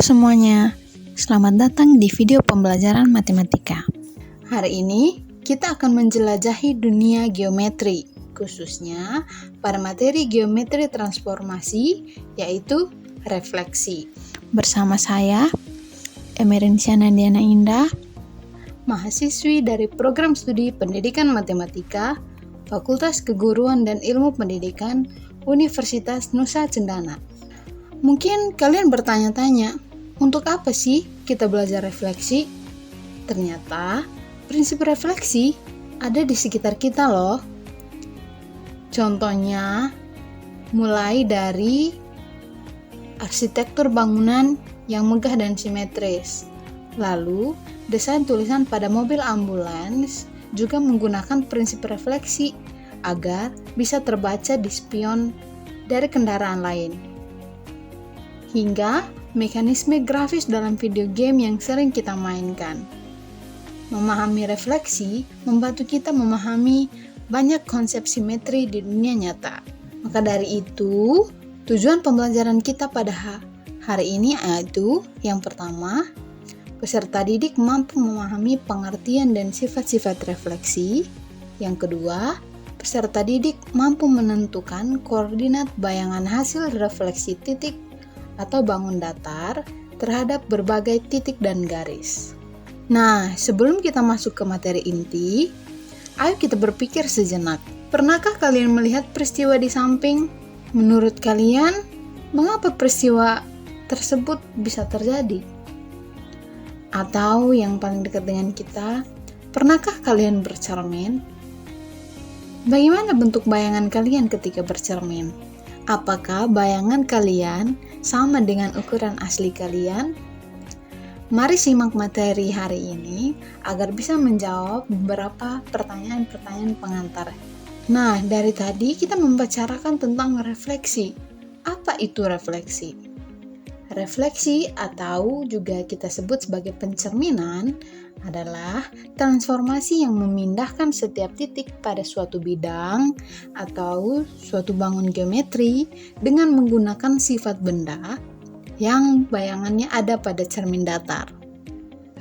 semuanya, selamat datang di video pembelajaran matematika. Hari ini kita akan menjelajahi dunia geometri, khususnya pada materi geometri transformasi, yaitu refleksi. Bersama saya, Emerinsyana Diana Indah, mahasiswi dari Program Studi Pendidikan Matematika, Fakultas Keguruan dan Ilmu Pendidikan, Universitas Nusa Cendana. Mungkin kalian bertanya-tanya, untuk apa sih kita belajar refleksi? Ternyata, prinsip refleksi ada di sekitar kita loh. Contohnya, mulai dari arsitektur bangunan yang megah dan simetris. Lalu, desain tulisan pada mobil ambulans juga menggunakan prinsip refleksi agar bisa terbaca di spion dari kendaraan lain. Hingga mekanisme grafis dalam video game yang sering kita mainkan. Memahami refleksi membantu kita memahami banyak konsep simetri di dunia nyata. Maka dari itu, tujuan pembelajaran kita pada hari ini yaitu yang pertama, peserta didik mampu memahami pengertian dan sifat-sifat refleksi. Yang kedua, peserta didik mampu menentukan koordinat bayangan hasil refleksi titik atau bangun datar terhadap berbagai titik dan garis. Nah, sebelum kita masuk ke materi inti, ayo kita berpikir sejenak. Pernahkah kalian melihat peristiwa di samping? Menurut kalian, mengapa peristiwa tersebut bisa terjadi? Atau yang paling dekat dengan kita, pernahkah kalian bercermin? Bagaimana bentuk bayangan kalian ketika bercermin? Apakah bayangan kalian sama dengan ukuran asli kalian? Mari simak materi hari ini agar bisa menjawab beberapa pertanyaan-pertanyaan pengantar. Nah, dari tadi kita membicarakan tentang refleksi. Apa itu refleksi? Refleksi atau juga kita sebut sebagai pencerminan adalah transformasi yang memindahkan setiap titik pada suatu bidang atau suatu bangun geometri dengan menggunakan sifat benda yang bayangannya ada pada cermin datar.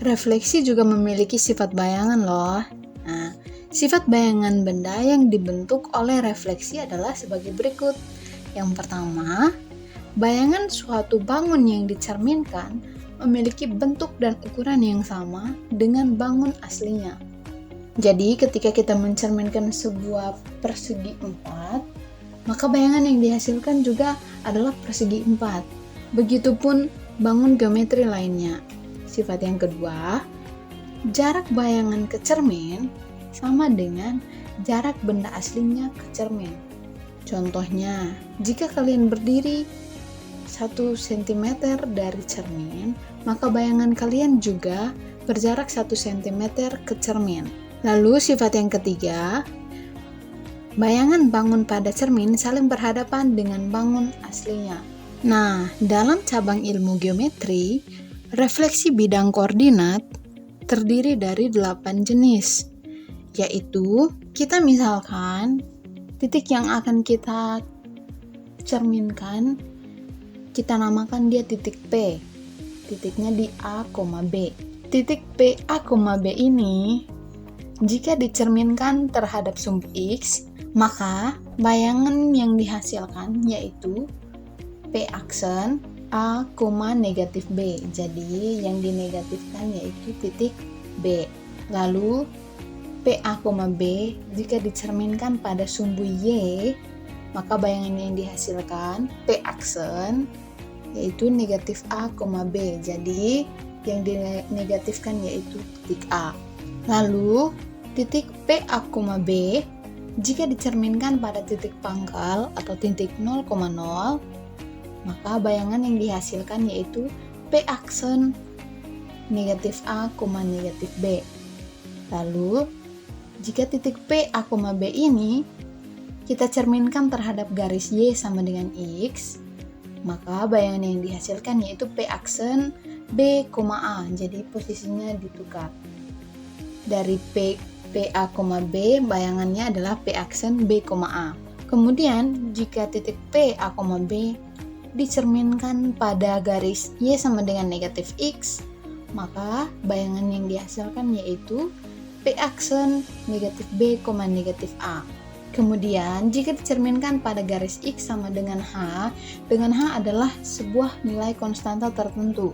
Refleksi juga memiliki sifat bayangan loh. Nah, sifat bayangan benda yang dibentuk oleh refleksi adalah sebagai berikut. Yang pertama, bayangan suatu bangun yang dicerminkan memiliki bentuk dan ukuran yang sama dengan bangun aslinya. Jadi ketika kita mencerminkan sebuah persegi 4, maka bayangan yang dihasilkan juga adalah persegi 4. Begitupun bangun geometri lainnya. Sifat yang kedua, jarak bayangan ke cermin sama dengan jarak benda aslinya ke cermin. Contohnya, jika kalian berdiri 1 cm dari cermin, maka bayangan kalian juga berjarak 1 cm ke cermin. Lalu sifat yang ketiga, bayangan bangun pada cermin saling berhadapan dengan bangun aslinya. Nah, dalam cabang ilmu geometri, refleksi bidang koordinat terdiri dari 8 jenis, yaitu kita misalkan titik yang akan kita cerminkan, kita namakan dia titik P. Titiknya di A, B. Titik P, A, B ini jika dicerminkan terhadap sumbu X, maka bayangan yang dihasilkan yaitu P aksen A, negatif B. Jadi yang dinegatifkan yaitu titik B. Lalu P, A, B jika dicerminkan pada sumbu Y, maka bayangan yang dihasilkan P aksen yaitu negatif A, B. Jadi yang dinegatifkan yaitu titik A. Lalu titik P, A, B jika dicerminkan pada titik pangkal atau titik 0,0, maka bayangan yang dihasilkan yaitu P aksen negatif A, negatif B. Lalu jika titik P, A, B ini kita cerminkan terhadap garis Y sama dengan X, maka bayangan yang dihasilkan yaitu P aksen B, A. Jadi posisinya ditukar. Dari P, A, B bayangannya adalah P aksen B, A. Kemudian jika titik P, A, B dicerminkan pada garis Y sama dengan negatif X, maka bayangan yang dihasilkan yaitu P aksen negatif B, negatif A. Kemudian jika dicerminkan pada garis X sama dengan H adalah sebuah nilai konstanta tertentu,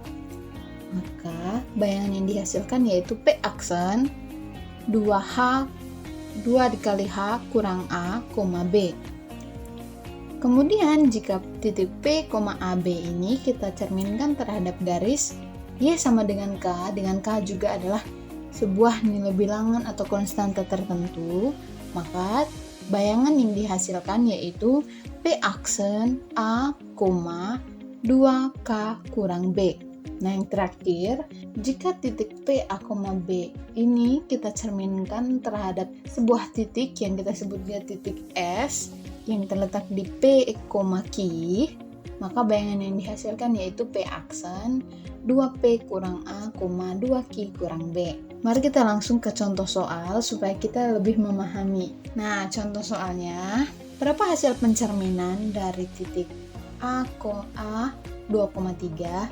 maka bayangan yang dihasilkan yaitu P aksen 2 dikali H kurang A, B. Kemudian jika titik P, AB ini kita cerminkan terhadap garis Y sama dengan K juga adalah sebuah nilai bilangan atau konstanta tertentu, maka bayangan yang dihasilkan yaitu P aksen A, 2K kurang B. Nah, yang terakhir, jika titik P, A, B ini kita cerminkan terhadap sebuah titik yang kita sebut dia titik S yang terletak di P, Q, maka bayangan yang dihasilkan yaitu P aksen 2P kurang A, 2Q kurang B. Mari kita langsung ke contoh soal supaya kita lebih memahami. Nah, contoh soalnya, berapa hasil pencerminan dari titik A, 2,3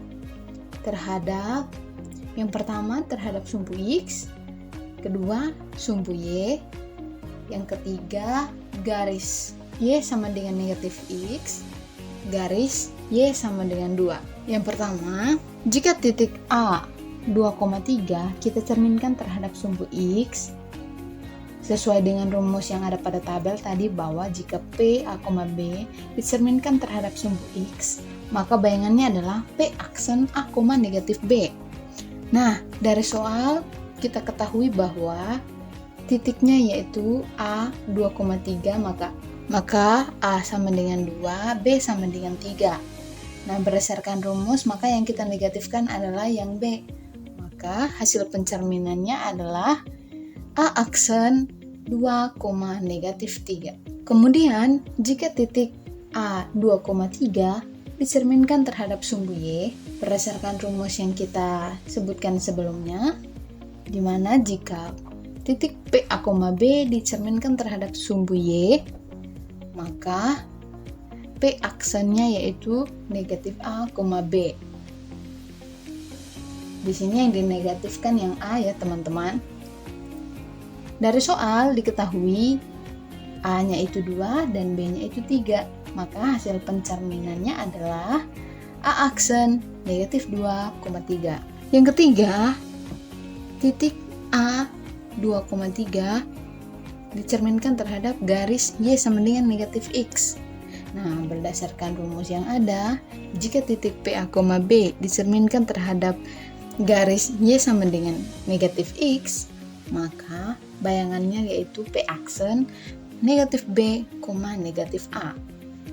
terhadap yang pertama terhadap sumbu X, kedua sumbu Y, yang ketiga garis Y sama dengan negatif X, garis Y sama dengan 2. Yang pertama, jika titik A 2,3 kita cerminkan terhadap sumbu X, sesuai dengan rumus yang ada pada tabel tadi bahwa jika P, A, B dicerminkan terhadap sumbu X, maka bayangannya adalah P aksen A, negatif B. Nah, dari soal kita ketahui bahwa titiknya yaitu A 2,3, maka A sama dengan 2, B sama dengan 3. Nah, berdasarkan rumus, maka yang kita negatifkan adalah yang B. Maka hasil pencerminannya adalah A aksen 2, negatif 3. Kemudian, jika titik A 2,3 dicerminkan terhadap sumbu Y, berdasarkan rumus yang kita sebutkan sebelumnya, di mana jika titik P, A, B dicerminkan terhadap sumbu Y, maka P aksennya yaitu negatif A, B. Di sini yang dinegatifkan yang A ya teman-teman. Dari soal diketahui A-nya itu 2 dan B-nya itu 3, maka hasil pencerminannya adalah A aksen negatif 2,3. Yang ketiga, titik A 2,3 dicerminkan terhadap garis Y sama dengan negatif X. Nah, berdasarkan rumus yang ada, jika titik P, A, B dicerminkan terhadap garis Y sama dengan negatif X, maka bayangannya yaitu P aksen negatif B, negatif A.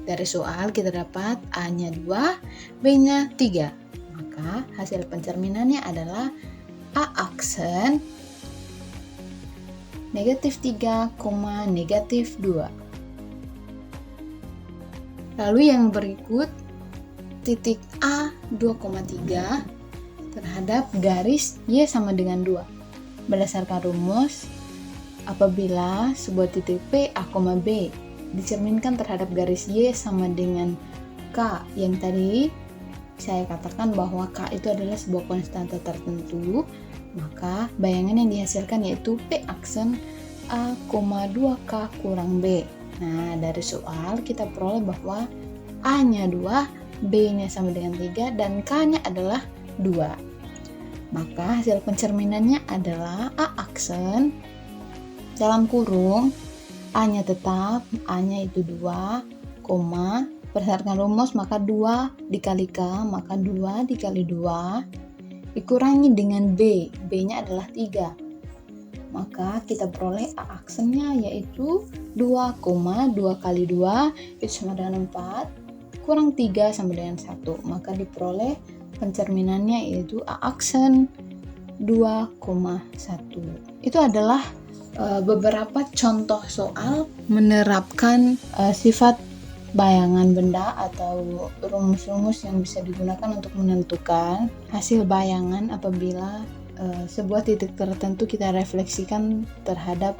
Dari soal kita dapat A-nya 2, B-nya 3. Maka hasil pencerminannya adalah A aksen negatif 3, negatif 2. Lalu yang berikut, titik A 2,3 terhadap garis Y sama dengan 2. Berdasarkan rumus, apabila sebuah titik P, A, B dicerminkan terhadap garis Y sama dengan K yang tadi saya katakan bahwa K itu adalah sebuah konstanta tertentu, maka bayangan yang dihasilkan yaitu P aksen A, 2K kurang B. Nah, dari soal kita peroleh bahwa A-nya 2, B-nya sama dengan 3, dan K-nya adalah 2. Maka hasil pencerminannya adalah A aksen dalam kurung A-nya tetap, A-nya itu 2, berdasarkan rumus maka 2 dikali K, maka 2 dikali 2 dikurangi dengan B, B-nya adalah 3. Maka kita peroleh A aksennya yaitu 2, 2 kali 2 itu sama dengan 4, kurang 3 sama dengan 1. Maka diperoleh pencerminannya yaitu A aksen 2,1. Itu adalah beberapa contoh soal menerapkan sifat bayangan benda atau rumus-rumus yang bisa digunakan untuk menentukan hasil bayangan apabila sebuah titik tertentu kita refleksikan terhadap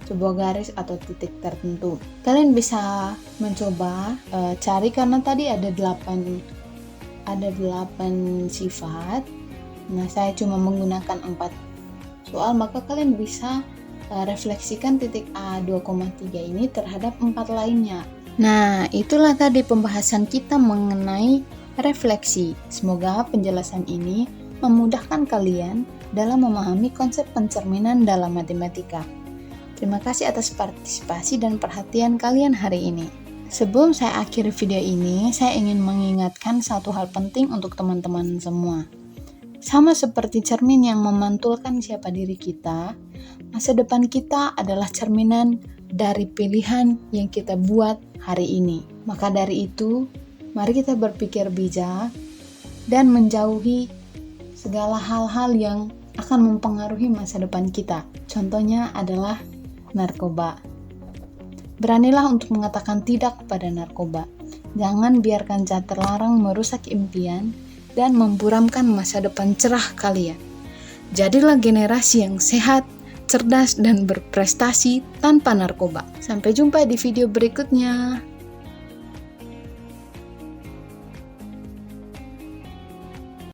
sebuah garis atau titik tertentu. Kalian bisa mencoba cari, karena tadi ada 8 sifat. Nah, saya cuma menggunakan 4 soal, maka kalian bisa refleksikan titik A 2,3 ini terhadap 4 lainnya. Nah, itulah tadi pembahasan kita mengenai refleksi. Semoga penjelasan ini memudahkan kalian dalam memahami konsep pencerminan dalam matematika. Terima kasih atas partisipasi dan perhatian kalian hari ini. Sebelum saya akhiri video ini, saya ingin mengingatkan satu hal penting untuk teman-teman semua. Sama seperti cermin yang memantulkan siapa diri kita, masa depan kita adalah cerminan dari pilihan yang kita buat hari ini. Maka dari itu, mari kita berpikir bijak dan menjauhi segala hal-hal yang akan mempengaruhi masa depan kita. Contohnya adalah narkoba. Beranilah untuk mengatakan tidak kepada narkoba. Jangan biarkan zat terlarang merusak impian dan memburamkan masa depan cerah kalian. Jadilah generasi yang sehat, cerdas, dan berprestasi tanpa narkoba. Sampai jumpa di video berikutnya.